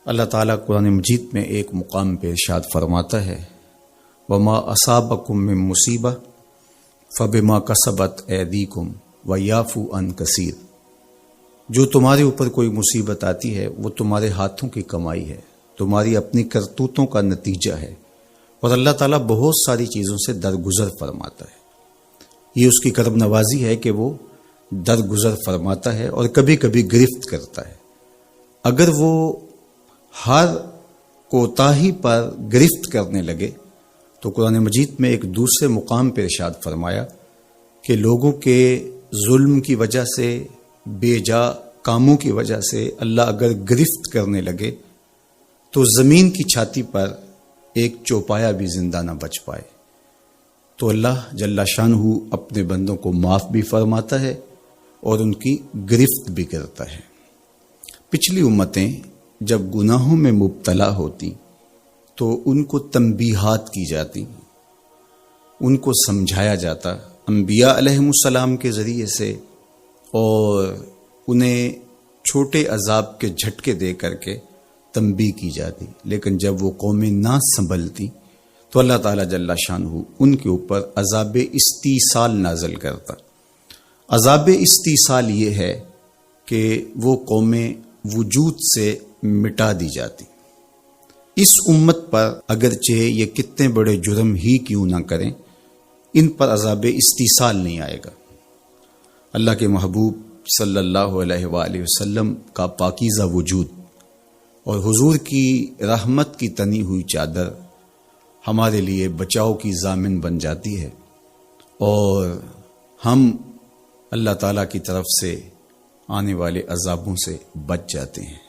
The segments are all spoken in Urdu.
اللہ تعالیٰ قرآن مجید میں ایک مقام پہ ارشاد فرماتا ہے وما اصابکم من مصیبہ فبما کسبت ایدیکم ویعفو عن کثیر، جو تمہارے اوپر کوئی مصیبت آتی ہے وہ تمہارے ہاتھوں کی کمائی ہے، تمہاری اپنی کرتوتوں کا نتیجہ ہے، اور اللہ تعالیٰ بہت ساری چیزوں سے درگزر فرماتا ہے۔ یہ اس کی کرم نوازی ہے کہ وہ درگزر فرماتا ہے اور کبھی کبھی گرفت کرتا ہے۔ اگر وہ ہر کوتاہی پر گرفت کرنے لگے تو قرآن مجید میں ایک دوسرے مقام پہ ارشاد فرمایا کہ لوگوں کے ظلم کی وجہ سے، بے جا کاموں کی وجہ سے اللہ اگر گرفت کرنے لگے تو زمین کی چھاتی پر ایک چوپایا بھی زندہ نہ بچ پائے۔ تو اللہ جل شانہ اپنے بندوں کو معاف بھی فرماتا ہے اور ان کی گرفت بھی کرتا ہے۔ پچھلی امتیں جب گناہوں میں مبتلا ہوتی تو ان کو تنبیہات کی جاتی، ان کو سمجھایا جاتا انبیاء علیہم السلام کے ذریعے سے، اور انہیں چھوٹے عذاب کے جھٹکے دے کر کے تنبیہ کی جاتی۔ لیکن جب وہ قومیں نہ سنبھلتی تو اللہ تعالیٰ جل شانہ ان کے اوپر عذاب استیصال نازل کرتا۔ عذاب استیصال یہ ہے کہ وہ قومیں وجود سے مٹا دی جاتی۔ اس امت پر اگرچہ یہ کتنے بڑے جرم ہی کیوں نہ کریں، ان پر عذاب استیصال نہیں آئے گا۔ اللہ کے محبوب صلی اللہ علیہ وآلہ وسلم کا پاکیزہ وجود اور حضور کی رحمت کی تنی ہوئی چادر ہمارے لیے بچاؤ کی ضامن بن جاتی ہے، اور ہم اللہ تعالیٰ کی طرف سے آنے والے عذابوں سے بچ جاتے ہیں۔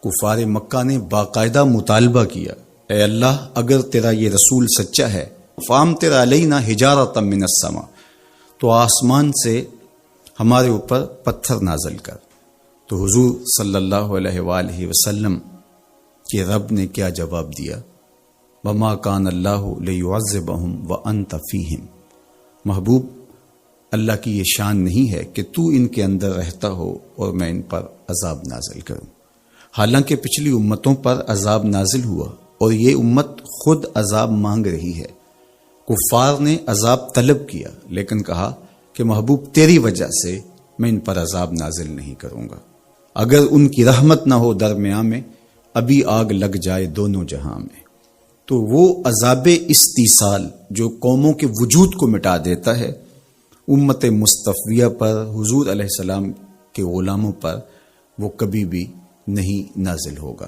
کفار مکہ نے باقاعدہ مطالبہ کیا، اے اللہ اگر تیرا یہ رسول سچا ہے فامطر علینا حجارۃ من السماء، تو آسمان سے ہمارے اوپر پتھر نازل کر۔ تو حضور صلی اللہ علیہ وآلہ وسلم کے رب نے کیا جواب دیا؟ وما کان اللہ لیعذبہم وانت فیہم، محبوب اللہ کی یہ شان نہیں ہے کہ تو ان کے اندر رہتا ہو اور میں ان پر عذاب نازل کروں۔ حالانکہ پچھلی امتوں پر عذاب نازل ہوا اور یہ امت خود عذاب مانگ رہی ہے۔ کفار نے عذاب طلب کیا لیکن کہا کہ محبوب تیری وجہ سے میں ان پر عذاب نازل نہیں کروں گا، اگر ان کی رحمت نہ ہو درمیان میں ابھی آگ لگ جائے دونوں جہاں میں۔ تو وہ عذاب استیصال جو قوموں کے وجود کو مٹا دیتا ہے، امت مصطفیہ پر، حضور علیہ السلام کے غلاموں پر وہ کبھی بھی نہیں نازل ہوگا۔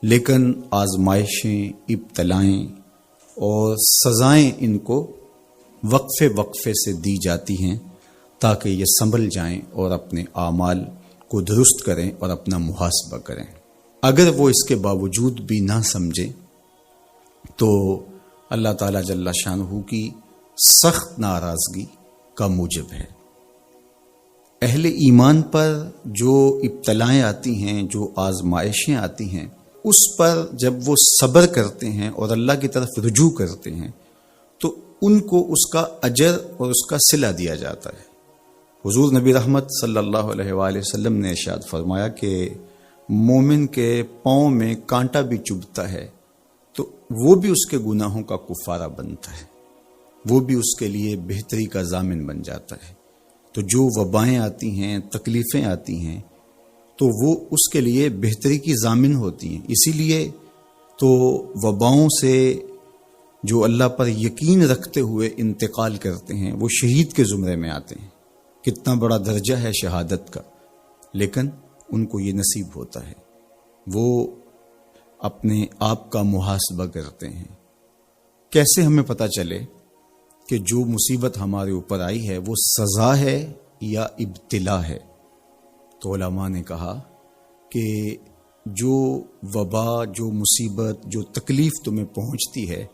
لیکن آزمائشیں، ابتلائیں اور سزائیں ان کو وقفے وقفے سے دی جاتی ہیں تاکہ یہ سنبھل جائیں اور اپنے اعمال کو درست کریں اور اپنا محاسبہ کریں۔ اگر وہ اس کے باوجود بھی نہ سمجھیں تو اللہ تعالیٰ جل شانہ کی سخت ناراضگی کا موجب ہے۔ اہل ایمان پر جو ابتلائیں آتی ہیں، جو آزمائشیں آتی ہیں، اس پر جب وہ صبر کرتے ہیں اور اللہ کی طرف رجوع کرتے ہیں تو ان کو اس کا اجر اور اس کا صلہ دیا جاتا ہے۔ حضور نبی رحمت صلی اللہ علیہ وآلہ وسلم نے ارشاد فرمایا کہ مومن کے پاؤں میں کانٹا بھی چبھتا ہے تو وہ بھی اس کے گناہوں کا کفارہ بنتا ہے، وہ بھی اس کے لیے بہتری کا ضامن بن جاتا ہے۔ تو جو وبائیں آتی ہیں، تکلیفیں آتی ہیں، تو وہ اس کے لیے بہتری کی ضامن ہوتی ہیں۔ اسی لیے تو وباؤں سے جو اللہ پر یقین رکھتے ہوئے انتقال کرتے ہیں وہ شہید کے زمرے میں آتے ہیں۔ کتنا بڑا درجہ ہے شہادت کا، لیکن ان کو یہ نصیب ہوتا ہے۔ وہ اپنے آپ کا محاسبہ کرتے ہیں۔ کیسے ہمیں پتہ چلے کہ جو مصیبت ہمارے اوپر آئی ہے وہ سزا ہے یا ابتلا ہے؟ تو علماء نے کہا کہ جو وبا، جو مصیبت، جو تکلیف تمہیں پہنچتی ہے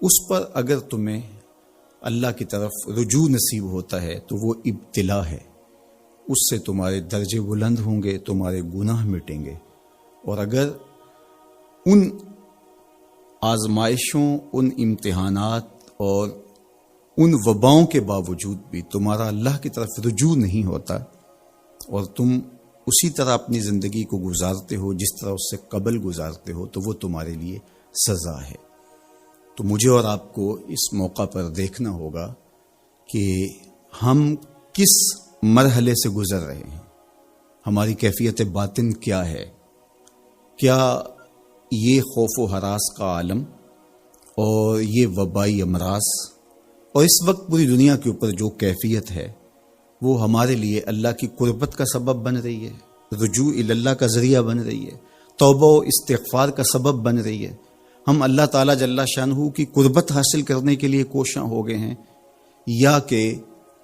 اس پر اگر تمہیں اللہ کی طرف رجوع نصیب ہوتا ہے تو وہ ابتلا ہے، اس سے تمہارے درجے بلند ہوں گے، تمہارے گناہ مٹیں گے۔ اور اگر ان آزمائشوں، ان امتحانات اور ان وباؤں کے باوجود بھی تمہارا اللہ کی طرف رجوع نہیں ہوتا اور تم اسی طرح اپنی زندگی کو گزارتے ہو جس طرح اس سے قبل گزارتے ہو تو وہ تمہارے لیے سزا ہے۔ تو مجھے اور آپ کو اس موقع پر دیکھنا ہوگا کہ ہم کس مرحلے سے گزر رہے ہیں، ہماری کیفیت باطن کیا ہے، کیا یہ خوف و ہراس کا عالم اور یہ وبائی امراض اور اس وقت پوری دنیا کے اوپر جو کیفیت ہے وہ ہمارے لیے اللہ کی قربت کا سبب بن رہی ہے، رجوع اللہ کا ذریعہ بن رہی ہے، توبہ و استغفار کا سبب بن رہی ہے۔ ہم اللہ تعالیٰ جل شانہ کی قربت حاصل کرنے کے لیے کوشاں ہو گئے ہیں، یا کہ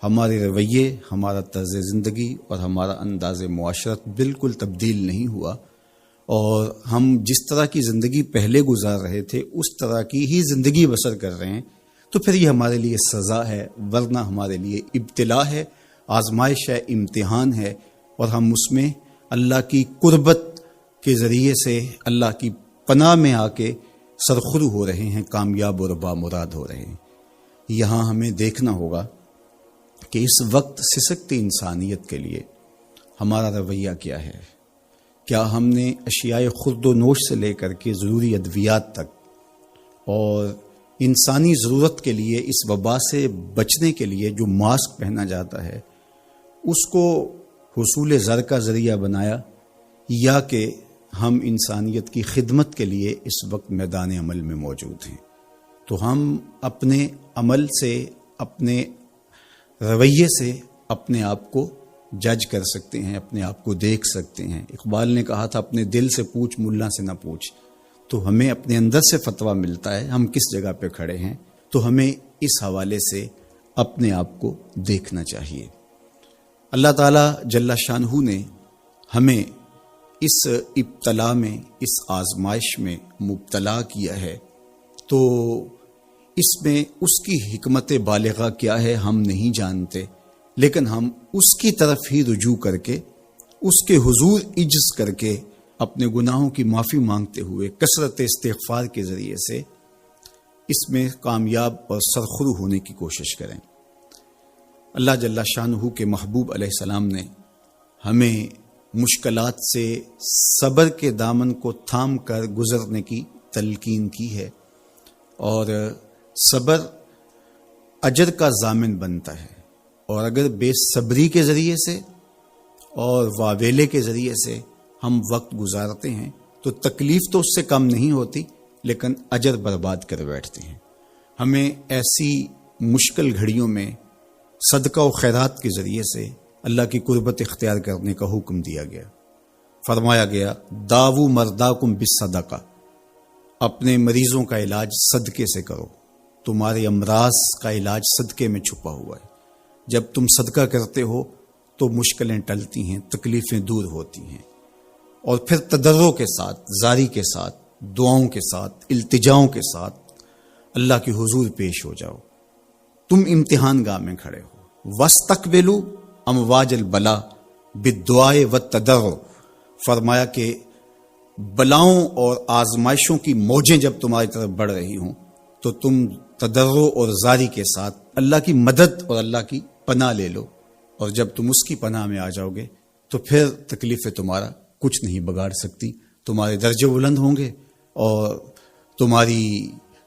ہمارے رویے، ہمارا طرز زندگی اور ہمارا انداز معاشرت بالکل تبدیل نہیں ہوا، اور ہم جس طرح کی زندگی پہلے گزار رہے تھے اس طرح کی ہی زندگی بسر کر رہے ہیں، تو پھر یہ ہمارے لیے سزا ہے، ورنہ ہمارے لیے ابتلا ہے، آزمائش ہے، امتحان ہے، اور ہم اس میں اللہ کی قربت کے ذریعے سے اللہ کی پناہ میں آ کے سرخرو ہو رہے ہیں، کامیاب اور بامراد ہو رہے ہیں۔ یہاں ہمیں دیکھنا ہوگا کہ اس وقت سسکتی انسانیت کے لیے ہمارا رویہ کیا ہے۔ کیا ہم نے اشیاء خورد و نوش سے لے کر کے ضروری ادویات تک اور انسانی ضرورت کے لیے اس وبا سے بچنے کے لیے جو ماسک پہنا جاتا ہے اس کو حصول زر کا ذریعہ بنایا، یا کہ ہم انسانیت کی خدمت کے لیے اس وقت میدان عمل میں موجود ہیں؟ تو ہم اپنے عمل سے، اپنے رویے سے اپنے آپ کو جج کر سکتے ہیں، اپنے آپ کو دیکھ سکتے ہیں۔ اقبال نے کہا تھا اپنے دل سے پوچھ، ملا سے نہ پوچھ۔ تو ہمیں اپنے اندر سے فتویٰ ملتا ہے ہم کس جگہ پہ کھڑے ہیں، تو ہمیں اس حوالے سے اپنے آپ کو دیکھنا چاہیے۔ اللہ تعالیٰ جل شانہ نے ہمیں اس ابتلا میں، اس آزمائش میں مبتلا کیا ہے، تو اس میں اس کی حکمت بالغہ کیا ہے ہم نہیں جانتے، لیکن ہم اس کی طرف ہی رجوع کر کے، اس کے حضور عجز کر کے، اپنے گناہوں کی معافی مانگتے ہوئے کثرت استغفار کے ذریعے سے اس میں کامیاب اور سرخرو ہونے کی کوشش کریں۔ اللہ جل شانہ کے محبوب علیہ السلام نے ہمیں مشکلات سے صبر کے دامن کو تھام کر گزرنے کی تلقین کی ہے، اور صبر اجر کا ضامن بنتا ہے، اور اگر بے صبری کے ذریعے سے اور واویلے کے ذریعے سے ہم وقت گزارتے ہیں تو تکلیف تو اس سے کم نہیں ہوتی، لیکن اجر برباد کر بیٹھتے ہیں۔ ہمیں ایسی مشکل گھڑیوں میں صدقہ و خیرات کے ذریعے سے اللہ کی قربت اختیار کرنے کا حکم دیا گیا۔ فرمایا گیا داو مرداکم بالصدقہ، اپنے مریضوں کا علاج صدقے سے کرو، تمہارے امراض کا علاج صدقے میں چھپا ہوا ہے۔ جب تم صدقہ کرتے ہو تو مشکلیں ٹلتی ہیں، تکلیفیں دور ہوتی ہیں، اور پھر تضرع کے ساتھ، زاری کے ساتھ، دعاؤں کے ساتھ، التجاؤں کے ساتھ اللہ کے حضور پیش ہو جاؤ۔ تم امتحان گاہ میں کھڑے ہو، وَاسْتَقْبِلُوا امواج البلا بالدعاء والتضرع، فرمایا کہ بلاؤں اور آزمائشوں کی موجیں جب تمہاری طرف بڑھ رہی ہوں تو تم تضرع اور زاری کے ساتھ اللہ کی مدد اور اللہ کی پناہ لے لو، اور جب تم اس کی پناہ میں آ جاؤ گے تو پھر تکلیفیں تمہارا کچھ نہیں بگاڑ سکتی، تمہارے درجے بلند ہوں گے اور تمہاری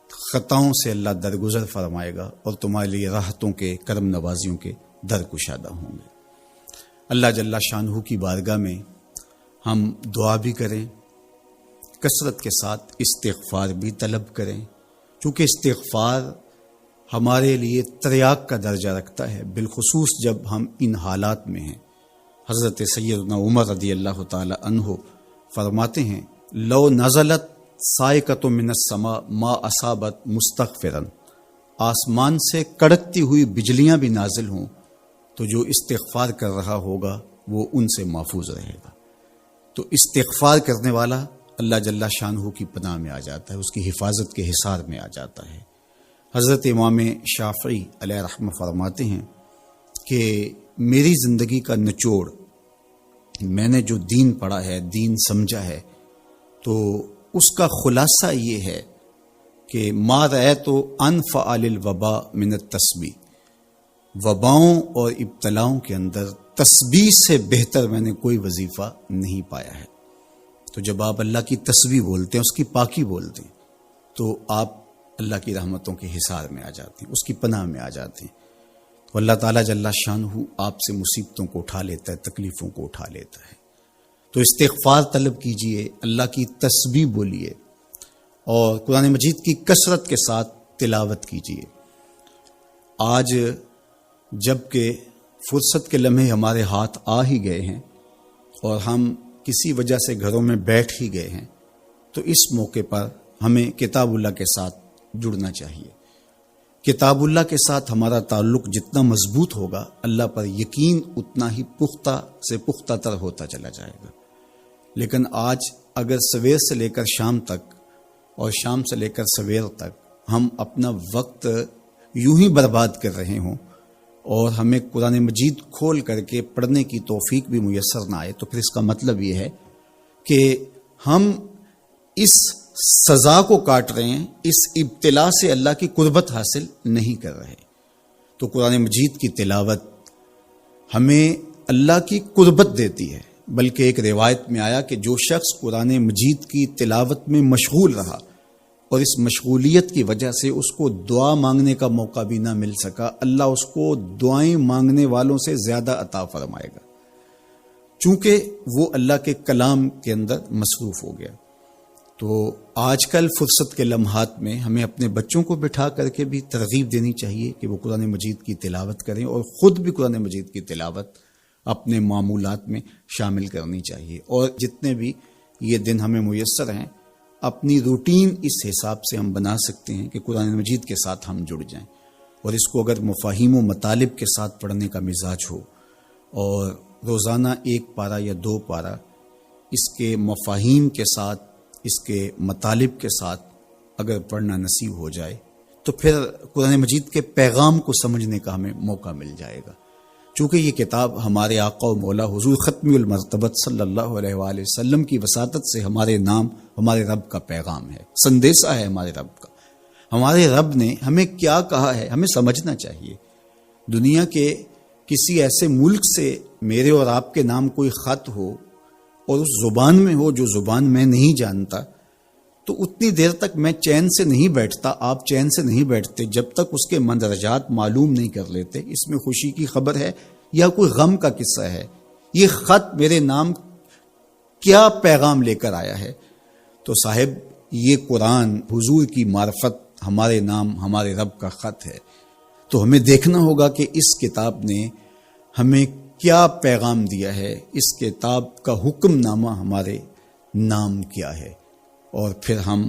خطاؤں سے اللہ درگزر فرمائے گا، اور تمہارے لیے راحتوں کے، کرم نوازیوں کے در کشادہ ہوں گے۔ اللہ جل شانہ کی بارگاہ میں ہم دعا بھی کریں، کثرت کے ساتھ استغفار بھی طلب کریں، چونکہ استغفار ہمارے لیے تریاق کا درجہ رکھتا ہے، بالخصوص جب ہم ان حالات میں ہیں۔ حضرت سیدنا عمر رضی اللہ تعالی عنہ فرماتے ہیں لو نزلت صاعقۃ من السماء ما اصابت مستغفرا، آسمان سے کڑکتی ہوئی بجلیاں بھی نازل ہوں تو جو استغفار کر رہا ہوگا وہ ان سے محفوظ رہے گا۔ تو استغفار کرنے والا اللہ جل شانہ کی پناہ میں آ جاتا ہے، اس کی حفاظت کے حصار میں آ جاتا ہے۔ حضرت امام شافعی علیہ رحمہ فرماتے ہیں کہ میری زندگی کا نچوڑ، میں نے جو دین پڑھا ہے، دین سمجھا ہے، تو اس کا خلاصہ یہ ہے کہ ما رأیت انفع للوباء من التسبیح، وباؤں اور ابتلاؤں کے اندر تسبیح سے بہتر میں نے کوئی وظیفہ نہیں پایا ہے۔ تو جب آپ اللہ کی تسبیح بولتے ہیں، اس کی پاکی بولتے ہیں، تو آپ اللہ کی رحمتوں کے حصار میں آ جاتے ہیں، اس کی پناہ میں آ جاتے ہیں۔ تو اللہ تعالیٰ جل شانہ آپ سے مصیبتوں کو اٹھا لیتا ہے، تکلیفوں کو اٹھا لیتا ہے۔ تو استغفار طلب کیجئے، اللہ کی تسبیح بولیے اور قرآن مجید کی کثرت کے ساتھ تلاوت کیجئے۔ آج جب کہ فرصت کے لمحے ہمارے ہاتھ آ ہی گئے ہیں اور ہم کسی وجہ سے گھروں میں بیٹھ ہی گئے ہیں، تو اس موقع پر ہمیں کتاب اللہ کے ساتھ جڑنا چاہیے۔ کتاب اللہ کے ساتھ ہمارا تعلق جتنا مضبوط ہوگا، اللہ پر یقین اتنا ہی پختہ سے پختہ تر ہوتا چلا جائے گا۔ لیکن آج اگر سویر سے لے کر شام تک اور شام سے لے کر سویر تک ہم اپنا وقت یوں ہی برباد کر رہے ہوں اور ہمیں قرآن مجید کھول کر کے پڑھنے کی توفیق بھی میسر نہ آئے، تو پھر اس کا مطلب یہ ہے کہ ہم اس سزا کو کاٹ رہے ہیں، اس ابتلا سے اللہ کی قربت حاصل نہیں کر رہے۔ تو قرآن مجید کی تلاوت ہمیں اللہ کی قربت دیتی ہے، بلکہ ایک روایت میں آیا کہ جو شخص قرآن مجید کی تلاوت میں مشغول رہا اور اس مشغولیت کی وجہ سے اس کو دعا مانگنے کا موقع بھی نہ مل سکا، اللہ اس کو دعائیں مانگنے والوں سے زیادہ عطا فرمائے گا، چونکہ وہ اللہ کے کلام کے اندر مصروف ہو گیا۔ تو آج کل فرصت کے لمحات میں ہمیں اپنے بچوں کو بٹھا کر کے بھی ترغیب دینی چاہیے کہ وہ قرآن مجید کی تلاوت کریں، اور خود بھی قرآن مجید کی تلاوت اپنے معمولات میں شامل کرنی چاہیے۔ اور جتنے بھی یہ دن ہمیں میسر ہیں، اپنی روٹین اس حساب سے ہم بنا سکتے ہیں کہ قرآن مجید کے ساتھ ہم جڑ جائیں، اور اس کو اگر مفاہیم و مطالب کے ساتھ پڑھنے کا مزاج ہو اور روزانہ 1 پارہ یا 2 پارہ اس کے مفاہیم کے ساتھ، اس کے مطالب کے ساتھ اگر پڑھنا نصیب ہو جائے، تو پھر قرآن مجید کے پیغام کو سمجھنے کا ہمیں موقع مل جائے گا۔ چونکہ یہ کتاب ہمارے آقا و مولا حضور ختم المرتبت صلی اللہ علیہ وآلہ وسلم کی وساطت سے ہمارے نام ہمارے رب کا پیغام ہے، سندیسہ ہے ہمارے رب کا۔ ہمارے رب نے ہمیں کیا کہا ہے ہمیں سمجھنا چاہیے۔ دنیا کے کسی ایسے ملک سے میرے اور آپ کے نام کوئی خط ہو اور اس زبان میں ہو جو زبان میں نہیں جانتا، تو اتنی دیر تک میں چین سے نہیں بیٹھتا، آپ چین سے نہیں بیٹھتے جب تک اس کے مندرجات معلوم نہیں کر لیتے، اس میں خوشی کی خبر ہے یا کوئی غم کا قصہ ہے، یہ خط میرے نام کیا پیغام لے کر آیا ہے۔ تو صاحب یہ قرآن حضور کی معرفت، ہمارے نام ہمارے رب کا خط ہے۔ تو ہمیں دیکھنا ہوگا کہ اس کتاب نے ہمیں کیا پیغام دیا ہے، اس کتاب کا حکم نامہ ہمارے نام کیا ہے، اور پھر ہم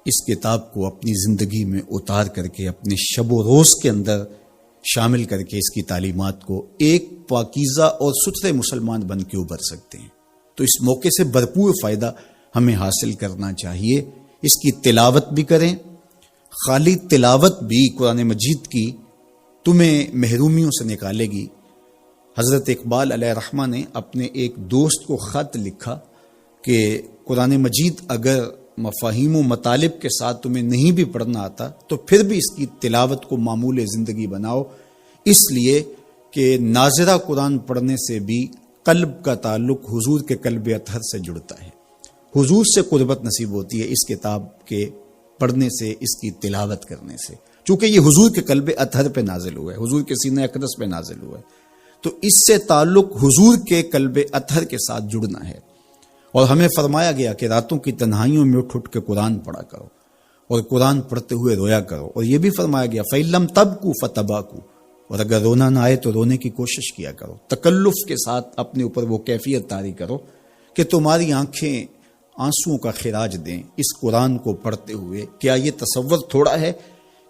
اس کتاب کو اپنی زندگی میں اتار کر کے اپنے شب و روز کے اندر شامل کر کے اس کی تعلیمات کو ایک پاکیزہ اور ستھرے مسلمان بن کے ابھر سکتے ہیں۔ تو اس موقع سے بھرپور فائدہ ہمیں حاصل کرنا چاہیے۔ اس کی تلاوت بھی کریں، خالی تلاوت بھی قرآن مجید کی تمہیں محرومیوں سے نکالے گی۔ حضرت اقبال علیہ رحمہ نے اپنے ایک دوست کو خط لکھا کہ قرآن مجید اگر مفاہیم و مطالب کے ساتھ تمہیں نہیں بھی پڑھنا آتا تو پھر بھی اس کی تلاوت کو معمول زندگی بناؤ، اس لیے کہ ناظرہ قرآن پڑھنے سے بھی قلب کا تعلق حضور کے قلب اطہر سے جڑتا ہے، حضور سے قربت نصیب ہوتی ہے اس کتاب کے پڑھنے سے، اس کی تلاوت کرنے سے، چونکہ یہ حضور کے قلب اطہر پہ نازل ہوا ہے، حضور کے سینہ اقدس پہ نازل ہوا ہے، تو اس سے تعلق حضور کے قلب اطہر کے ساتھ جڑنا ہے۔ اور ہمیں فرمایا گیا کہ راتوں کی تنہائیوں میں اٹھ کے قرآن پڑھا کرو اور قرآن پڑھتے ہوئے رویا کرو، اور یہ بھی فرمایا گیا فَإِلَّمْ تَبْكُوا فَتَبَاكُوا، اور اگر رونا نہ آئے تو رونے کی کوشش کیا کرو، تکلف کے ساتھ اپنے اوپر وہ کیفیت طاری کرو کہ تمہاری آنکھیں آنسوؤں کا خراج دیں اس قرآن کو پڑھتے ہوئے۔ کیا یہ تصور تھوڑا ہے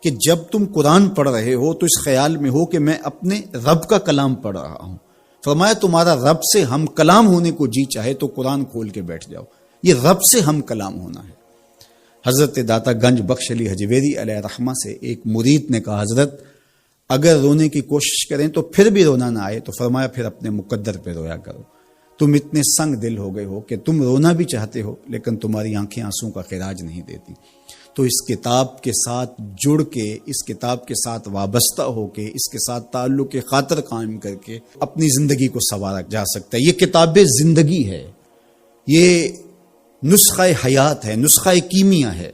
کہ جب تم قرآن پڑھ رہے ہو تو اس خیال میں ہو کہ میں اپنے رب کا کلام پڑھ رہا ہوں؟ فرمایا تمہارا رب سے ہم کلام ہونے کو جی چاہے تو قرآن کھول کے بیٹھ جاؤ، یہ رب سے ہم کلام ہونا ہے۔ حضرت داتا گنج بخش علی حجویری علیہ رحمہ سے ایک مرید نے کہا حضرت اگر رونے کی کوشش کریں تو پھر بھی رونا نہ آئے تو فرمایا پھر اپنے مقدر پہ رویا کرو، تم اتنے سنگ دل ہو گئے ہو کہ تم رونا بھی چاہتے ہو لیکن تمہاری آنکھیں آنسوں کا خراج نہیں دیتی۔ تو اس کتاب کے ساتھ جڑ کے، اس کتاب کے ساتھ وابستہ ہو کے، اس کے ساتھ تعلق خاطر قائم کر کے اپنی زندگی کو سنوارا جا سکتا ہے۔ یہ کتاب زندگی ہے، یہ نسخہ حیات ہے، نسخہ کیمیا ہے۔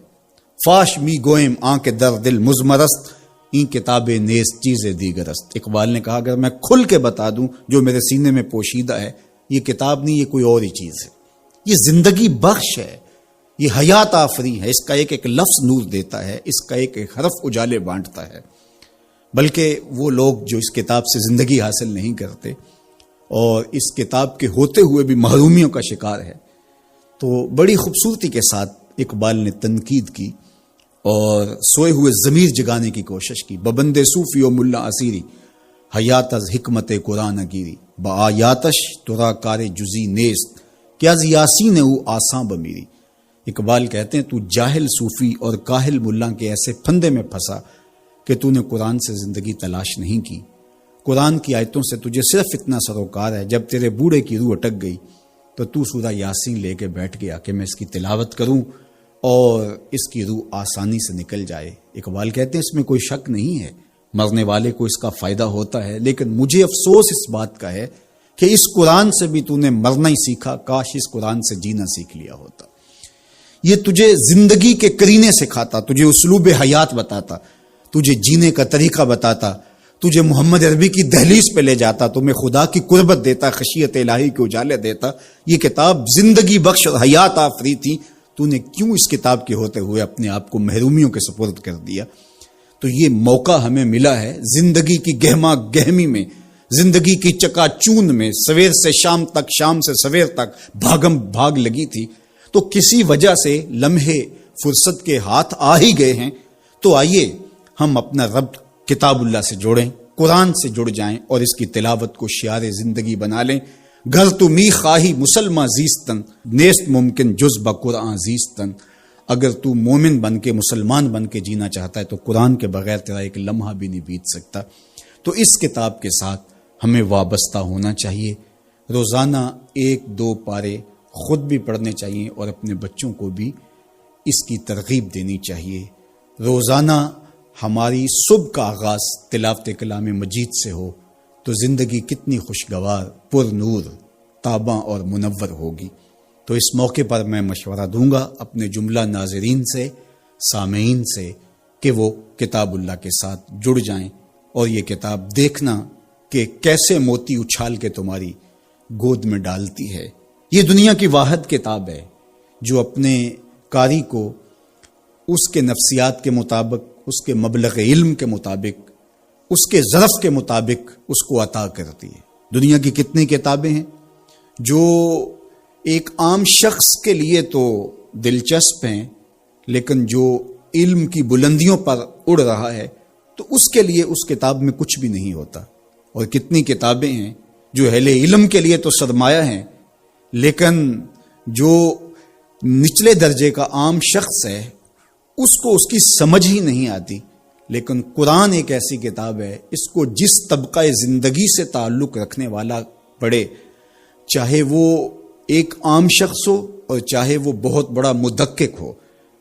فاش می گوئم آنکھ در دل مزمرست، این کتاب نیز چیز دیگرست۔ اقبال نے کہا اگر میں کھل کے بتا دوں جو میرے سینے میں پوشیدہ ہے، یہ کتاب نہیں، یہ کوئی اور ہی چیز ہے۔ یہ زندگی بخش ہے، یہ حیات آفری ہے۔ اس کا ایک ایک لفظ نور دیتا ہے، اس کا ایک ایک حرف اجالے بانٹتا ہے۔ بلکہ وہ لوگ جو اس کتاب سے زندگی حاصل نہیں کرتے اور اس کتاب کے ہوتے ہوئے بھی محرومیوں کا شکار ہے، تو بڑی خوبصورتی کے ساتھ اقبال نے تنقید کی اور سوئے ہوئے ضمیر جگانے کی کوشش کی۔ ببند صوفی و ملا اسیری حیات از حکمت قرآن گیری، با آیاتش ترا کار جزی نیست کہ از یاسین او آساں بمیری۔ اقبال کہتے ہیں تو جاہل صوفی اور کاہل ملا کے ایسے پھندے میں پھنسا کہ تو نے قرآن سے زندگی تلاش نہیں کی۔ قرآن کی آیتوں سے تجھے صرف اتنا سروکار ہے، جب تیرے بوڑھے کی روح اٹک گئی تو تو سورہ یاسین لے کے بیٹھ گیا کہ میں اس کی تلاوت کروں اور اس کی روح آسانی سے نکل جائے۔ اقبال کہتے ہیں اس میں کوئی شک نہیں ہے، مرنے والے کو اس کا فائدہ ہوتا ہے، لیکن مجھے افسوس اس بات کا ہے کہ اس قرآن سے بھی تو نے مرنا ہی سیکھا، کاش اس قرآن سے جینا سیکھ لیا ہوتا۔ یہ تجھے زندگی کے کرینے سکھاتا، تجھے اسلوب حیات بتاتا، تجھے جینے کا طریقہ بتاتا، تجھے محمد عربی کی دہلیز پہ لے جاتا، تمہیں خدا کی قربت دیتا، خشیت الہی کے اجالے دیتا۔ یہ کتاب زندگی بخش اور حیات آفری تھی، تو نے کیوں اس کتاب کے ہوتے ہوئے اپنے آپ کو محرومیوں کے سپرد کر دیا؟ تو یہ موقع ہمیں ملا ہے زندگی کی گہما گہمی میں، زندگی کی چکا چون میں، سویر سے شام تک، شام سے سویر تک بھاگم بھاگ لگی تھی، تو کسی وجہ سے لمحے فرصت کے ہاتھ آ ہی گئے ہیں، تو آئیے ہم اپنا ربط کتاب اللہ سے جوڑیں، قرآن سے جڑ جائیں اور اس کی تلاوت کو شعار زندگی بنا لیں۔ گھر تو می خواہی مسلمہ زیستن، نیست ممکن جز بقرآن زیستن۔ اگر تو مومن بن کے، مسلمان بن کے جینا چاہتا ہے تو قرآن کے بغیر تیرا ایک لمحہ بھی نہیں بیت سکتا۔ تو اس کتاب کے ساتھ ہمیں وابستہ ہونا چاہیے، روزانہ 1-2 پارے خود بھی پڑھنے چاہیے اور اپنے بچوں کو بھی اس کی ترغیب دینی چاہیے۔ روزانہ ہماری صبح کا آغاز تلاوت کلام مجید سے ہو تو زندگی کتنی خوشگوار، پر نور، تاباں اور منور ہوگی۔ تو اس موقع پر میں مشورہ دوں گا اپنے جملہ ناظرین سے، سامعین سے، کہ وہ کتاب اللہ کے ساتھ جڑ جائیں اور یہ کتاب دیکھنا کہ کیسے موتی اچھال کے تمہاری گود میں ڈالتی ہے۔ یہ دنیا کی واحد کتاب ہے جو اپنے قاری کو اس کے نفسیات کے مطابق، اس کے مبلغ علم کے مطابق، اس کے ظرف کے مطابق اس کو عطا کرتی ہے۔ دنیا کی کتنی کتابیں ہیں جو ایک عام شخص کے لیے تو دلچسپ ہیں، لیکن جو علم کی بلندیوں پر اڑ رہا ہے تو اس کے لیے اس کتاب میں کچھ بھی نہیں ہوتا، اور کتنی کتابیں ہیں جو اہل علم کے لیے تو سرمایہ ہیں، لیکن جو نچلے درجے کا عام شخص ہے اس کو اس کی سمجھ ہی نہیں آتی۔ لیکن قرآن ایک ایسی کتاب ہے، اس کو جس طبقہ زندگی سے تعلق رکھنے والا پڑھے، چاہے وہ ایک عام شخص ہو اور چاہے وہ بہت بڑا مدقق ہو،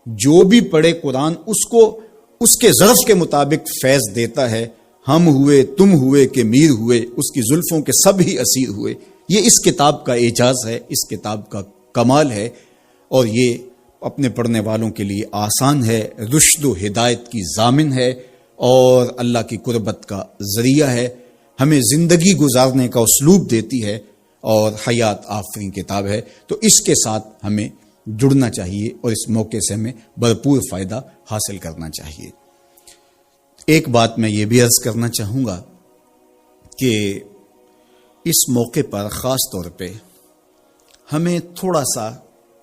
جو بھی پڑھے قرآن اس کو اس کے ظرف کے مطابق فیض دیتا ہے۔ ہم ہوئے، تم ہوئے کہ میر ہوئے، اس کی زلفوں کے سب ہی اسیر ہوئے۔ یہ اس کتاب کا اعجاز ہے، اس کتاب کا کمال ہے، اور یہ اپنے پڑھنے والوں کے لیے آسان ہے، رشد و ہدایت کی ضامن ہے اور اللہ کی قربت کا ذریعہ ہے، ہمیں زندگی گزارنے کا اسلوب دیتی ہے اور حیات آفرین کتاب ہے۔ تو اس کے ساتھ ہمیں جڑنا چاہیے اور اس موقع سے ہمیں بھرپور فائدہ حاصل کرنا چاہیے۔ ایک بات میں یہ بھی عرض کرنا چاہوں گا کہ اس موقع پر خاص طور پہ ہمیں تھوڑا سا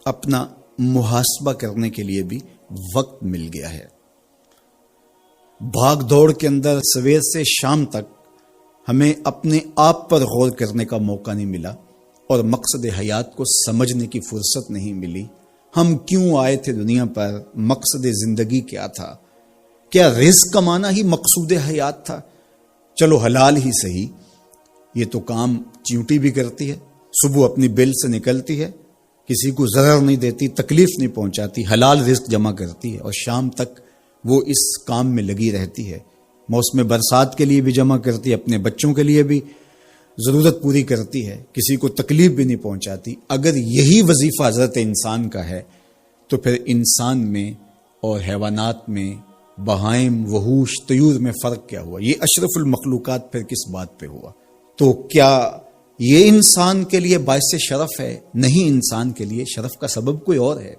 اپنا محاسبہ کرنے کے لیے بھی وقت مل گیا ہے۔ بھاگ دوڑ کے اندر سویر سے شام تک ہمیں اپنے آپ پر غور کرنے کا موقع نہیں ملا اور مقصد حیات کو سمجھنے کی فرصت نہیں ملی۔ ہم کیوں آئے تھے دنیا پر؟ مقصد زندگی کیا تھا؟ کیا رزق کمانا ہی مقصود حیات تھا؟ چلو حلال ہی صحیح، یہ تو کام چیونٹی بھی کرتی ہے، صبح اپنی بل سے نکلتی ہے، کسی کو ضرر نہیں دیتی، تکلیف نہیں پہنچاتی، حلال رزق جمع کرتی ہے اور شام تک وہ اس کام میں لگی رہتی ہے۔ موسم برسات کے لیے بھی جمع کرتی ہے، اپنے بچوں کے لیے بھی ضرورت پوری کرتی ہے، کسی کو تکلیف بھی نہیں پہنچاتی۔ اگر یہی وظیفہ حضرت انسان کا ہے تو پھر انسان میں اور حیوانات میں، بہائم، وحوش، طیور میں فرق کیا ہوا؟ یہ اشرف المخلوقات پھر کس بات پہ ہوا؟ تو کیا یہ انسان کے لیے باعث شرف ہے؟ نہیں، انسان کے لیے شرف کا سبب کوئی اور ہے۔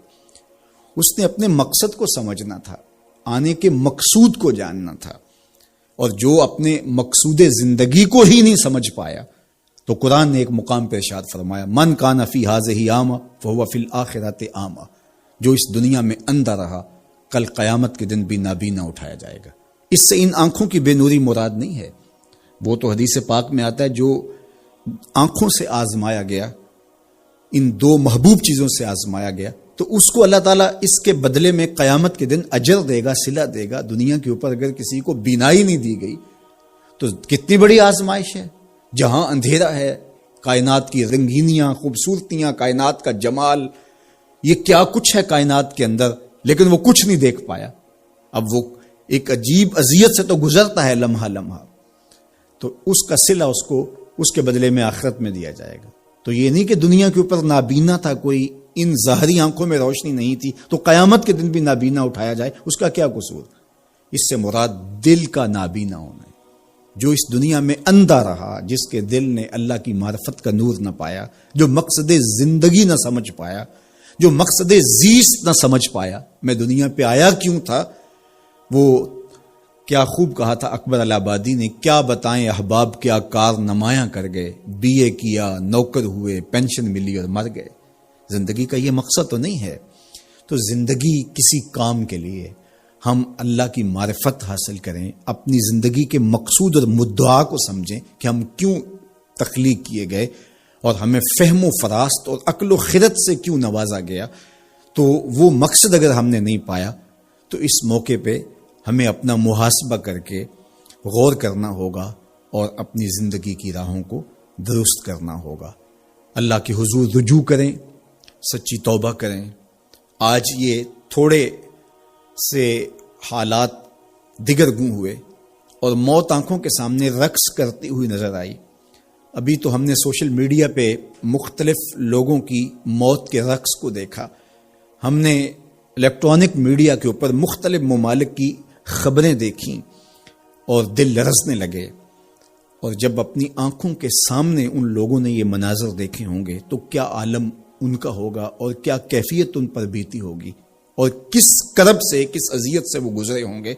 اس نے اپنے مقصد کو سمجھنا تھا، آنے کے مقصود کو جاننا تھا، اور جو اپنے مقصود زندگی کو ہی نہیں سمجھ پایا تو قرآن نے ایک مقام پہ ارشاد فرمایا، من کان فی ہذہ اعمی فہو فی الآخرۃ اعمی، جو اس دنیا میں اندھا رہا کل قیامت کے دن بھی نابینا اٹھایا جائے گا۔ اس سے ان آنکھوں کی بے نوری مراد نہیں ہے، وہ تو حدیث پاک میں آتا ہے جو آنکھوں سے آزمایا گیا، ان دو محبوب چیزوں سے آزمایا گیا، تو اس کو اللہ تعالیٰ اس کے بدلے میں قیامت کے دن اجر دے گا، صلہ دے گا۔ دنیا کے اوپر اگر کسی کو بینائی نہیں دی گئی تو کتنی بڑی آزمائش ہے۔ جہاں اندھیرا ہے، کائنات کی رنگینیاں، خوبصورتیاں، کائنات کا جمال، یہ کیا کچھ ہے کائنات کے اندر، لیکن وہ کچھ نہیں دیکھ پایا۔ اب وہ ایک عجیب اذیت سے تو گزرتا ہے لمحہ لمحہ، تو اس کا صلہ اس کو اس کے بدلے میں آخرت میں دیا جائے گا۔ تو یہ نہیں کہ دنیا کے اوپر نابینا تھا کوئی، ان ظاہری آنکھوں میں روشنی نہیں تھی تو قیامت کے دن بھی نابینا اٹھایا جائے، اس کا کیا قصور؟ اس سے مراد دل کا نابینا ہونا ہے۔ جو اس دنیا میں اندھا رہا، جس کے دل نے اللہ کی معرفت کا نور نہ پایا، جو مقصد زندگی نہ سمجھ پایا، جو مقصد زیست نہ سمجھ پایا، میں دنیا پہ آیا کیوں تھا، وہ کیا خوب کہا تھا اکبر الہآبادی نے، کیا بتائیں احباب کیا کار نمایاں کر گئے، بی اے کیا، نوکر ہوئے، پینشن ملی اور مر گئے۔ زندگی کا یہ مقصد تو نہیں ہے۔ تو زندگی کسی کام کے لیے، ہم اللہ کی معرفت حاصل کریں، اپنی زندگی کے مقصود اور مدعا کو سمجھیں کہ ہم کیوں تخلیق کیے گئے اور ہمیں فہم و فراست اور عقل و خرد سے کیوں نوازا گیا۔ تو وہ مقصد اگر ہم نے نہیں پایا تو اس موقع پہ ہمیں اپنا محاسبہ کر کے غور کرنا ہوگا اور اپنی زندگی کی راہوں کو درست کرنا ہوگا۔ اللہ کے حضور رجوع کریں، سچی توبہ کریں۔ آج یہ تھوڑے سے حالات دیگر گوں ہوئے اور موت آنکھوں کے سامنے رقص کرتی ہوئی نظر آئی۔ ابھی تو ہم نے سوشل میڈیا پہ مختلف لوگوں کی موت کے رقص کو دیکھا، ہم نے الیکٹرانک میڈیا کے اوپر مختلف ممالک کی خبریں دیکھیں اور دل لرزنے لگے۔ اور جب اپنی آنکھوں کے سامنے ان لوگوں نے یہ مناظر دیکھے ہوں گے تو کیا عالم ان کا ہوگا اور کیا کیفیت ان پر بیتی ہوگی، اور کس کرب سے، کس اذیت سے وہ گزرے ہوں گے۔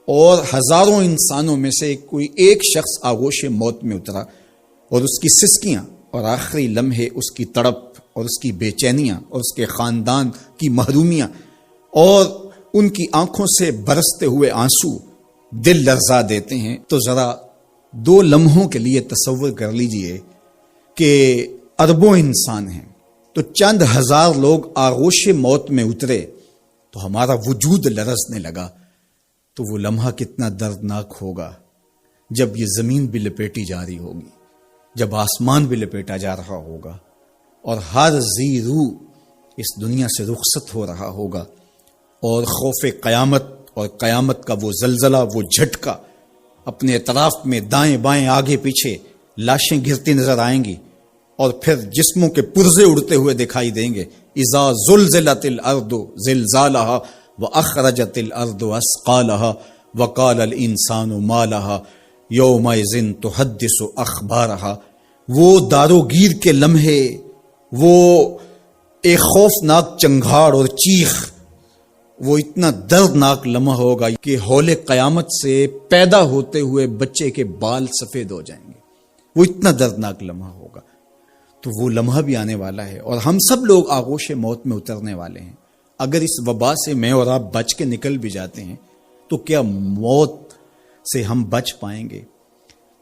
اور ہزاروں انسانوں میں سے کوئی ایک شخص آغوش موت میں اترا اور اس کی سسکیاں اور آخری لمحے اس کی تڑپ اور اس کی بے چینیاں اور اس کے خاندان کی محرومیاں اور ان کی آنکھوں سے برستے ہوئے آنسو دل لرزا دیتے ہیں۔ تو ذرا 2 لمحوں کے لیے تصور کر لیجئے کہ اربوں انسان ہیں، تو چند ہزار لوگ آغوش موت میں اترے تو ہمارا وجود لرزنے لگا، تو وہ لمحہ کتنا دردناک ہوگا جب یہ زمین بھی لپیٹی جا رہی ہوگی، جب آسمان بھی لپیٹا جا رہا ہوگا اور ہر ذی روح اس دنیا سے رخصت ہو رہا ہوگا، اور خوف قیامت اور قیامت کا وہ زلزلہ، وہ جھٹکا، اپنے اطراف میں دائیں بائیں آگے پیچھے لاشیں گرتی نظر آئیں گی، اور پھر جسموں کے پرزے اڑتے ہوئے دکھائی دیں گے۔ اذا زلزلت الارض زلزالها واخرجت الارض اثقالها وقال الانسان ما لها یومئذ تحدث اخبارها۔ وہ داروگیر کے لمحے، وہ ایک خوفناک چنگھاڑ اور چیخ، وہ اتنا دردناک لمحہ ہوگا کہ ہول قیامت سے پیدا ہوتے ہوئے بچے کے بال سفید ہو جائیں گے۔ وہ اتنا دردناک لمحہ ہوگا۔ تو وہ لمحہ بھی آنے والا ہے اور ہم سب لوگ آغوش موت میں اترنے والے ہیں۔ اگر اس وبا سے میں اور آپ بچ کے نکل بھی جاتے ہیں تو کیا موت سے ہم بچ پائیں گے؟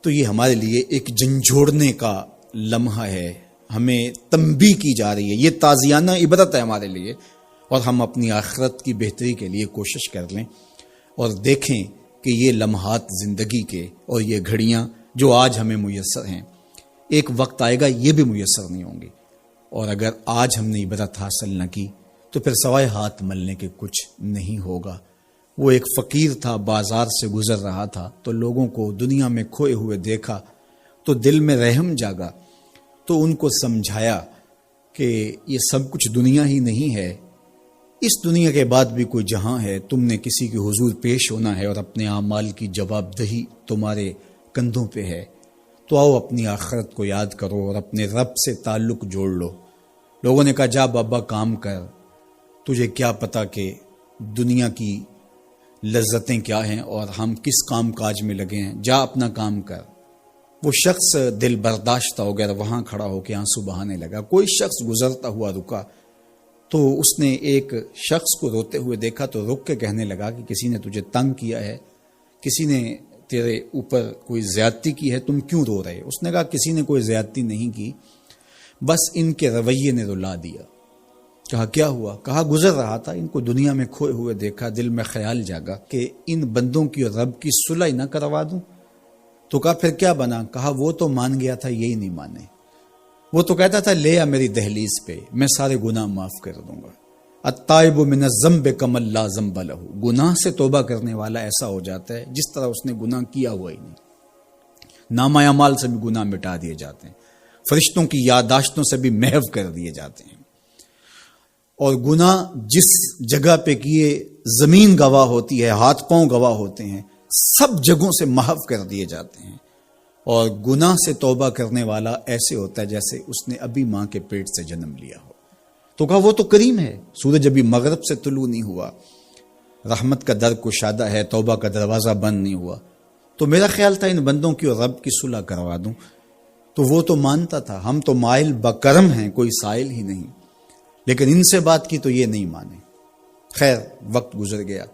تو یہ ہمارے لیے ایک جھنجھوڑنے کا لمحہ ہے، ہمیں تنبیہ کی جا رہی ہے، یہ تازیانہ عبرت ہے ہمارے لیے، اور ہم اپنی آخرت کی بہتری کے لیے کوشش کر لیں اور دیکھیں کہ یہ لمحات زندگی کے اور یہ گھڑیاں جو آج ہمیں میسر ہیں، ایک وقت آئے گا یہ بھی میسر نہیں ہوں گی، اور اگر آج ہم نے عبرت حاصل نہ کی تو پھر سوائے ہاتھ ملنے کے کچھ نہیں ہوگا۔ وہ ایک فقیر تھا، بازار سے گزر رہا تھا تو لوگوں کو دنیا میں کھوئے ہوئے دیکھا تو دل میں رحم جاگا، تو ان کو سمجھایا کہ یہ سب کچھ دنیا ہی نہیں ہے، اس دنیا کے بعد بھی کوئی جہاں ہے، تم نے کسی کے حضور پیش ہونا ہے اور اپنے اعمال کی جواب دہی تمہارے کندھوں پہ ہے، تو آؤ اپنی آخرت کو یاد کرو اور اپنے رب سے تعلق جوڑ لو۔ لوگوں نے کہا جا بابا کام کر، تجھے کیا پتا کہ دنیا کی لذتیں کیا ہیں اور ہم کس کام کاج میں لگے ہیں، جا اپنا کام کر۔ وہ شخص دل برداشتہ ہو گیا، وہاں کھڑا ہو کے آنسو بہانے لگا۔ کوئی شخص گزرتا ہوا رکا تو اس نے ایک شخص کو روتے ہوئے دیکھا تو رک کے کہنے لگا کہ کسی نے تجھے تنگ کیا ہے، کسی نے تیرے اوپر کوئی زیادتی کی ہے، تم کیوں رو رہے؟ اس نے کہا کسی نے کوئی زیادتی نہیں کی، بس ان کے رویے نے رلا دیا۔ کہا کیا ہوا؟ کہا گزر رہا تھا، ان کو دنیا میں کھوئے ہوئے دیکھا، دل میں خیال جاگا کہ ان بندوں کی اور رب کی صلح نہ کروا دوں۔ تو کہا پھر کیا بنا؟ کہا وہ تو مان گیا تھا، یہی نہیں مانے۔ وہ تو کہتا تھا لے آ میری دہلیز پہ، میں سارے گناہ معاف کر دوں گا۔ التائب من الذنب کمن لا ذنب لہ، گناہ سے توبہ کرنے والا ایسا ہو جاتا ہے جس طرح اس نے گناہ کیا ہوا ہی نہیں۔ نامہ اعمال سے بھی گناہ مٹا دیے جاتے ہیں، فرشتوں کی یادداشتوں سے بھی محو کر دیے جاتے ہیں، اور گناہ جس جگہ پہ کیے زمین گواہ ہوتی ہے، ہاتھ پاؤں گواہ ہوتے ہیں، سب جگہوں سے محو کر دیے جاتے ہیں۔ اور گناہ سے توبہ کرنے والا ایسے ہوتا ہے جیسے اس نے ابھی ماں کے پیٹ سے جنم لیا ہو۔ تو کہا وہ تو کریم ہے، سورج ابھی مغرب سے طلوع نہیں ہوا، رحمت کا در کشادہ ہے، توبہ کا دروازہ بند نہیں ہوا، تو میرا خیال تھا ان بندوں کی اور رب کی صلح کروا دوں۔ تو وہ تو مانتا تھا، ہم تو مائل بکرم ہیں، کوئی سائل ہی نہیں، لیکن ان سے بات کی تو یہ نہیں مانے۔ خیر وقت گزر گیا،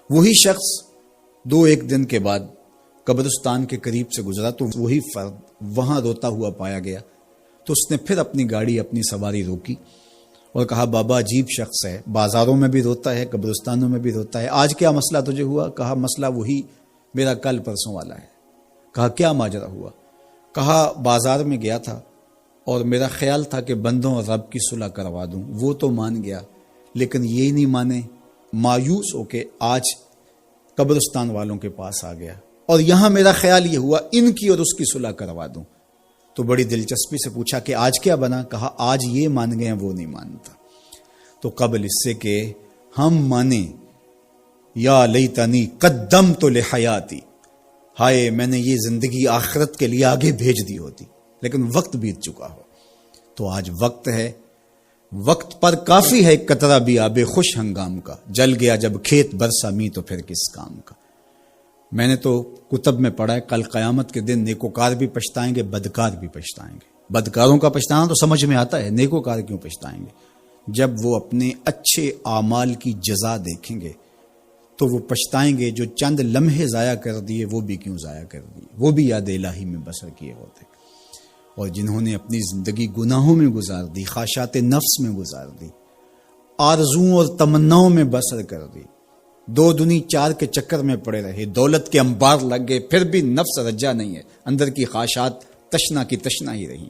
وہی شخص دو ایک دن کے بعد قبرستان کے قریب سے گزرا تو وہی فرد وہاں روتا ہوا پایا گیا۔ تو اس نے پھر اپنی گاڑی، اپنی سواری روکی اور کہا بابا عجیب شخص ہے، بازاروں میں بھی روتا ہے، قبرستانوں میں بھی روتا ہے، آج کیا مسئلہ تجھے ہوا؟ کہا مسئلہ وہی میرا کل پرسوں والا ہے۔ کہا کیا ماجرا ہوا؟ کہا بازار میں گیا تھا اور میرا خیال تھا کہ بندوں اور رب کی صلح کروا دوں، وہ تو مان گیا لیکن یہی نہیں مانے، مایوس ہو کے آج قبرستان والوں کے پاس آ گیا اور یہاں میرا خیال یہ ہوا ان کی اور اس کی صلح کروا دوں۔ تو بڑی دلچسپی سے پوچھا کہ آج کیا بنا؟ کہا آج یہ مان گئے ہیں، وہ نہیں مانتا۔ تو قبل اس سے کہ ہم مانیں، یا لیتنی قدمت لحیاتی، ہائے میں نے یہ زندگی آخرت کے لیے آگے بھیج دی ہوتی، لیکن وقت بیت چکا ہو۔ تو آج وقت ہے، وقت پر کافی ہے ایک قطرہ بھی آب خوش ہنگام کا، جل گیا جب کھیت برسا می تو پھر کس کام کا۔ میں نے تو کتب میں پڑھا ہے کل قیامت کے دن نیکوکار بھی پچھتائیں گے، بدکار بھی پچھتائیں گے۔ بدکاروں کا پچھتانا تو سمجھ میں آتا ہے، نیکوکار کیوں پچھتائیں گے؟ جب وہ اپنے اچھے اعمال کی جزا دیکھیں گے تو وہ پچھتائیں گے، جو چند لمحے ضائع کر دیے وہ بھی کیوں ضائع کر دیے، وہ بھی یاد الہی میں بسر کیے ہوتے۔ اور جنہوں نے اپنی زندگی گناہوں میں گزار دی، خواہشات نفس میں گزار دی، آرزوؤں اور تمناؤں میں بسر کر دی، دو دنی چار کے چکر میں پڑے رہے، دولت کے انبار لگ گئے، پھر بھی نفس رجا نہیں ہے، اندر کی خواہشات تشنا کی تشنا ہی رہی،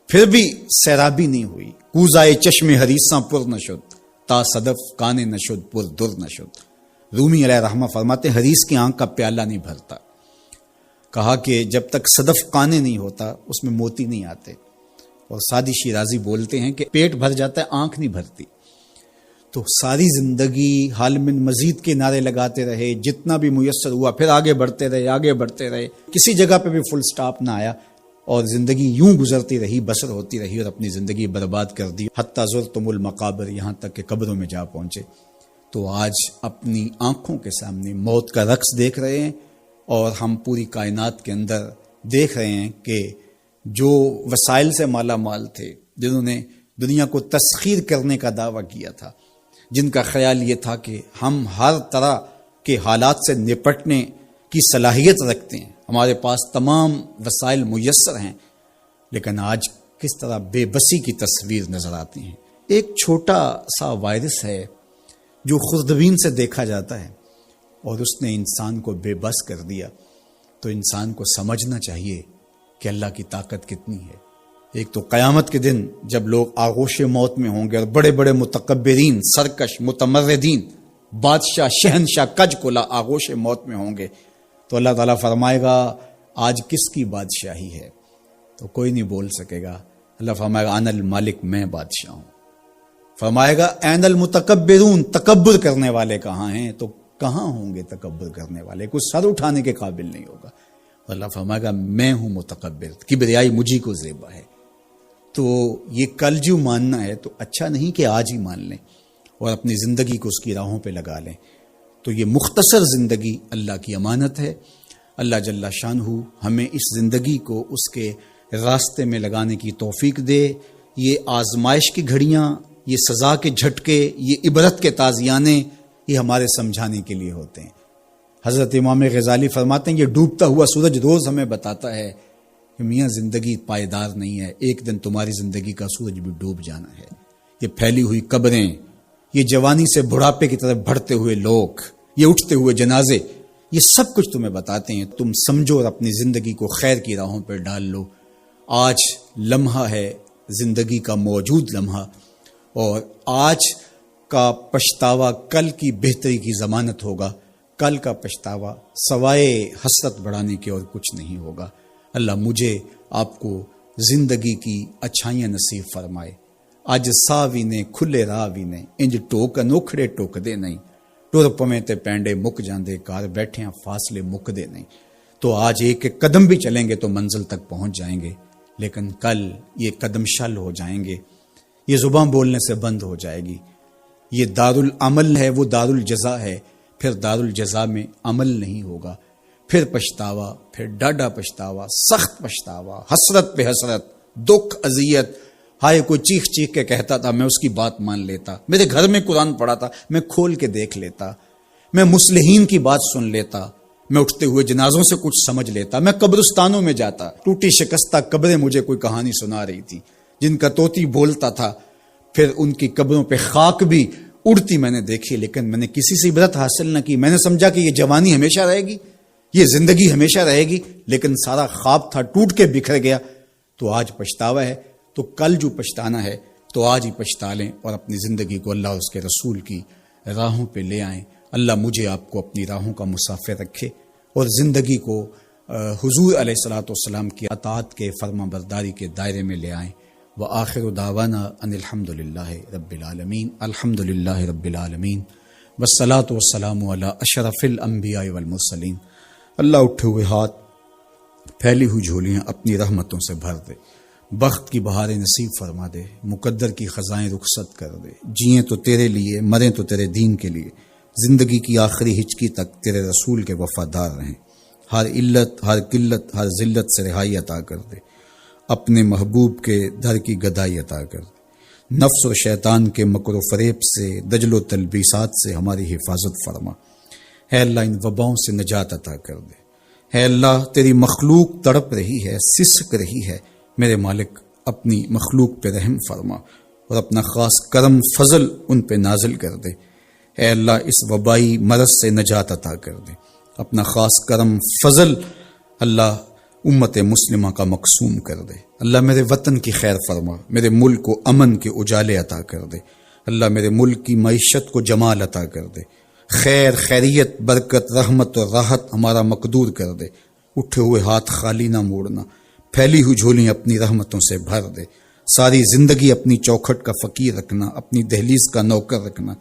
پھر بھی سیرابی نہیں ہوئی۔ کوزائے چشم حریصاں پر نشد، تا صدف کانے نشد پر در نشد۔ رومی علیہ رحمہ فرماتے حریص کی آنکھ کا پیالہ نہیں بھرتا۔ کہا کہ جب تک صدف کانے نہیں ہوتا اس میں موتی نہیں آتے، اور سادی شیرازی بولتے ہیں کہ پیٹ بھر جاتا ہے آنکھ نہیں بھرتی۔ تو ساری زندگی حال من مزید کے نعرے لگاتے رہے، جتنا بھی میسر ہوا پھر آگے بڑھتے رہے، آگے بڑھتے رہے، کسی جگہ پہ بھی فل سٹاپ نہ آیا، اور زندگی یوں گزرتی رہی، بسر ہوتی رہی، اور اپنی زندگی برباد کر دی، حتی زرتم المقابر، یہاں تک کہ قبروں میں جا پہنچے۔ تو آج اپنی آنکھوں کے سامنے موت کا رقص دیکھ رہے ہیں، اور ہم پوری کائنات کے اندر دیکھ رہے ہیں کہ جو وسائل سے مالا مال تھے، جنہوں نے دنیا کو تسخیر کرنے کا دعویٰ کیا تھا، جن کا خیال یہ تھا کہ ہم ہر طرح کے حالات سے نپٹنے کی صلاحیت رکھتے ہیں، ہمارے پاس تمام وسائل میسر ہیں، لیکن آج کس طرح بے بسی کی تصویر نظر آتی ہیں۔ ایک چھوٹا سا وائرس ہے جو خوردبین سے دیکھا جاتا ہے، اور اس نے انسان کو بے بس کر دیا۔ تو انسان کو سمجھنا چاہیے کہ اللہ کی طاقت کتنی ہے، ایک تو قیامت کے دن جب لوگ آغوش موت میں ہوں گے اور بڑے بڑے متکبرین، سرکش، متمردین، بادشاہ، شہنشاہ، کج کلا آغوش موت میں ہوں گے، تو اللہ تعالیٰ فرمائے گا آج کس کی بادشاہی ہے؟ تو کوئی نہیں بول سکے گا۔ اللہ فرمائے گا انا المالک، میں بادشاہ ہوں۔ فرمائے گا این المتکبرون، تکبر کرنے والے کہاں ہیں؟ تو کہاں ہوں گے تکبر کرنے والے؟ کوئی سر اٹھانے کے قابل نہیں ہوگا۔ اللہ فرمائے گا میں ہوں متکبر، کبریائی مجھی کو زیبا ہے۔ تو یہ کل جو ماننا ہے تو اچھا نہیں کہ آج ہی مان لیں اور اپنی زندگی کو اس کی راہوں پہ لگا لیں۔ تو یہ مختصر زندگی اللہ کی امانت ہے۔ اللہ جل شانہ ہمیں اس زندگی کو اس کے راستے میں لگانے کی توفیق دے۔ یہ آزمائش کی گھڑیاں، یہ سزا کے جھٹکے، یہ عبرت کے تازیانے، یہ ہمارے سمجھانے کے لیے ہوتے ہیں۔ حضرت امام غزالی فرماتے ہیں یہ ڈوبتا ہوا سورج روز ہمیں بتاتا ہے کہ میاں زندگی پائیدار نہیں ہے، ایک دن تمہاری زندگی کا سورج بھی ڈوب جانا ہے۔ یہ پھیلی ہوئی قبریں، یہ جوانی سے بڑھاپے کی طرف بڑھتے ہوئے لوگ، یہ اٹھتے ہوئے جنازے، یہ سب کچھ تمہیں بتاتے ہیں۔ تم سمجھو اور اپنی زندگی کو خیر کی راہوں پر ڈال لو۔ آج لمحہ ہے زندگی کا موجود لمحہ، اور آج کا پچھتاوا کل کی بہتری کی ضمانت ہوگا۔ کل کا پچھتاوا سوائے حسرت بڑھانے کے اور کچھ نہیں ہوگا۔ اللہ مجھے آپ کو زندگی کی اچھائیاں نصیب فرمائے۔ اج ساوی نے کھلے راوی نے انج ٹوک انوکھڑے ٹوک دے نہیں، ٹر پویں تے پینڈے مک جاندے، کار بیٹھیاں فاصلے مک دے نہیں۔ تو آج ایک ایک قدم بھی چلیں گے تو منزل تک پہنچ جائیں گے، لیکن کل یہ قدم شل ہو جائیں گے، یہ زبان بولنے سے بند ہو جائے گی۔ یہ دارالعمل ہے، وہ دارالجزا ہے، پھر دارالجزا میں عمل نہیں ہوگا، پھر پچھتاوا، پھر ڈاڈا پچھتاوا، سخت پچھتاوا، حسرت پہ حسرت، دکھ، اذیت۔ ہائے کوئی چیخ چیخ کے کہتا تھا میں اس کی بات مان لیتا، میرے گھر میں قرآن پڑھا تھا میں کھول کے دیکھ لیتا، میں مصلحین کی بات سن لیتا، میں اٹھتے ہوئے جنازوں سے کچھ سمجھ لیتا، میں قبرستانوں میں جاتا، ٹوٹی شکستہ قبریں مجھے کوئی کہانی سنا رہی تھی جن کا طوطی بولتا تھا، پھر ان کی قبروں پہ خاک بھی اڑتی میں نے دیکھی، لیکن میں نے کسی سے عبرت حاصل نہ کی۔ میں نے سمجھا کہ یہ جوانی ہمیشہ رہے گی، یہ زندگی ہمیشہ رہے گی، لیکن سارا خواب تھا ٹوٹ کے بکھر گیا۔ تو آج پچھتاوا ہے، تو کل جو پچھتانا ہے تو آج ہی پچھتا لیں اور اپنی زندگی کو اللہ اور اس کے رسول کی راہوں پہ لے آئیں۔ اللہ مجھے آپ کو اپنی راہوں کا مسافر رکھے اور زندگی کو حضور علیہ الصلوۃ والسلام کی اطاعت کے فرما برداری کے دائرے میں لے آئیں۔ وآخر دعوانا ان الحمد للہ رب العالمین، الحمد للہ رب العالمین، والصلاۃ والسلام علی اشرف الانبیاء والمرسلین۔ اللہ اٹھے ہوئے ہاتھ، پھیلی ہوئی جھولیاں اپنی رحمتوں سے بھر دے، بخت کی بہاریں نصیب فرما دے، مقدر کی خزائیں رخصت کر دے۔ جئیں تو تیرے لیے، مریں تو تیرے دین کے لیے، زندگی کی آخری ہچکی تک تیرے رسول کے وفادار رہیں۔ ہر علت، ہر قلت، ہر ذلت سے رہائی عطا کر دے، اپنے محبوب کے در کی گدائی عطا کر دے۔ نفس و شیطان کے مکر و فریب سے، دجل و تلبیسات سے ہماری حفاظت فرما۔ اے اللہ ان وباؤں سے نجات عطا کر دے۔ اے اللہ تیری مخلوق تڑپ رہی ہے، سسک رہی ہے، میرے مالک اپنی مخلوق پہ رحم فرما اور اپنا خاص کرم فضل ان پہ نازل کر دے۔ اے اللہ اس وبائی مرض سے نجات عطا کر دے، اپنا خاص کرم فضل اللہ امت مسلمہ کا مقسوم کر دے۔ اللہ میرے وطن کی خیر فرما، میرے ملک کو امن کے اجالے عطا کر دے۔ اللہ میرے ملک کی معیشت کو جمال عطا کر دے، خیر، خیریت، برکت، رحمت اور راحت ہمارا مقدور کر دے۔ اٹھے ہوئے ہاتھ خالی نہ موڑنا، پھیلی ہوئی جھولیاں اپنی رحمتوں سے بھر دے۔ ساری زندگی اپنی چوکھٹ کا فقیر رکھنا، اپنی دہلیز کا نوکر رکھنا،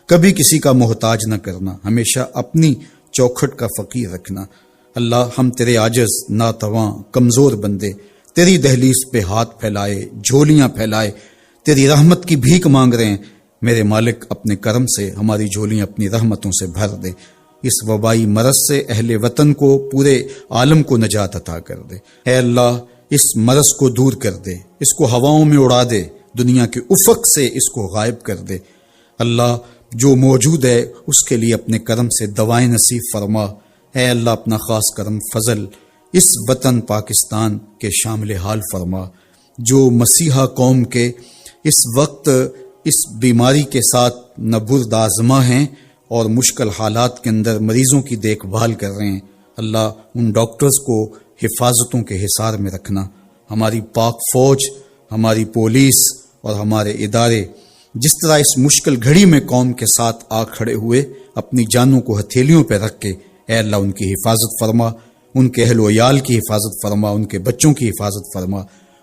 کبھی کسی کا محتاج نہ کرنا، ہمیشہ اپنی چوکھٹ کا فقیر رکھنا۔ اللہ ہم تیرے عاجز، ناتواں، کمزور بندے تیری دہلیز پہ ہاتھ پھیلائے، جھولیاں پھیلائے تیری رحمت کی بھیک مانگ رہے ہیں۔ میرے مالک اپنے کرم سے ہماری جھولیاں اپنی رحمتوں سے بھر دے۔ اس وبائی مرض سے اہل وطن کو، پورے عالم کو نجات عطا کر دے۔ اے اللہ اس مرض کو دور کر دے، اس کو ہواؤں میں اڑا دے، دنیا کے افق سے اس کو غائب کر دے۔ اللہ جو موجود ہے اس کے لیے اپنے کرم سے دوائیں نصیب فرما۔ اے اللہ اپنا خاص کرم فضل اس وطن پاکستان کے شامل حال فرما، جو مسیحا قوم کے اس وقت اس بیماری کے ساتھ نبرد آزما ہیں اور مشکل حالات کے اندر مریضوں کی دیکھ بھال کر رہے ہیں۔ اللہ ان ڈاکٹرز کو حفاظتوں کے حصار میں رکھنا، ہماری پاک فوج، ہماری پولیس اور ہمارے ادارے جس طرح اس مشکل گھڑی میں قوم کے ساتھ آ کھڑے ہوئے، اپنی جانوں کو ہتھیلیوں پہ رکھ کے اے اللہ ان کی حفاظت فرما، ان کے اہل و عیال کی حفاظت فرما، ان کے بچوں کی حفاظت فرما،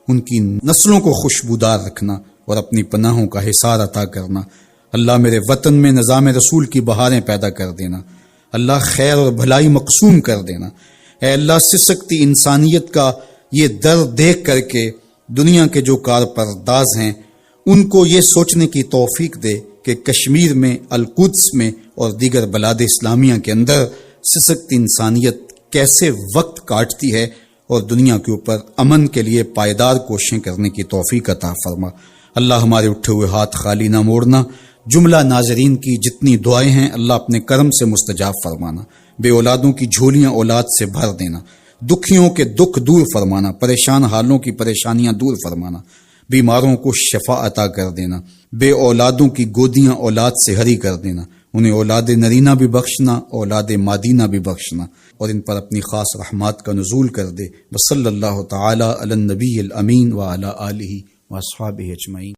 ان کی نسلوں کو خوشبودار رکھنا اور اپنی پناہوں کا حصار عطا کرنا۔ اللہ میرے وطن میں نظام رسول کی بہاریں پیدا کر دینا، اللہ خیر اور بھلائی مقسوم کر دینا۔ اے اللہ سسکتی انسانیت کا یہ درد دیکھ کر کے دنیا کے جو کارپرداز ہیں ان کو یہ سوچنے کی توفیق دے کہ کشمیر میں، القدس میں اور دیگر بلاد اسلامیہ کے اندر سسکتی انسانیت کیسے وقت کاٹتی ہے، اور دنیا کے اوپر امن کے لیے پائیدار کوششیں کرنے کی توفیق عطا فرما۔ اللہ ہمارے اٹھے ہوئے ہاتھ خالی نہ موڑنا، جملہ ناظرین کی جتنی دعائیں ہیں اللہ اپنے کرم سے مستجاب فرمانا، بے اولادوں کی جھولیاں اولاد سے بھر دینا، دکھیوں کے دکھ دور فرمانا، پریشان حالوں کی پریشانیاں دور فرمانا، بیماروں کو شفا عطا کر دینا، بے اولادوں کی گودیاں اولاد سے ہری کر دینا، انہیں اولاد نرینہ بھی بخشنا، اولاد مادینہ بھی بخشنا، اور ان پر اپنی خاص رحمات کا نزول کر دے۔ وصلی اللہ تعالی علی النبی الامین وعلی آلہ واصحابہ اجمعین۔